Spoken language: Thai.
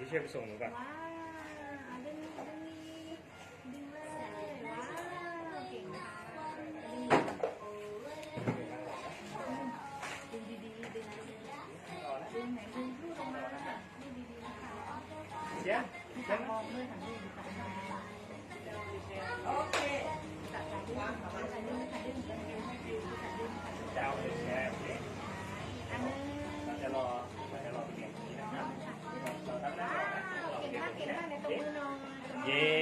ช่วยไปส่งหนูก่อนว้าวดึงเลยว้าวเก่งมากดึงดีๆดึงไหนดึงรูดลงมาดึงดีๆนะคะเดี๋ยว มีการมองด้วยค่ะนี่มีการมองโอเคจัดการดึงค่ะดึงค่ะดึงค่ะ จะเอาเลยแชร์เด็ก อันนึง เราจะรอเพียงนี้นะครับเราทำได้ ว้าวเก่งมากในตัวมือน้อย เย้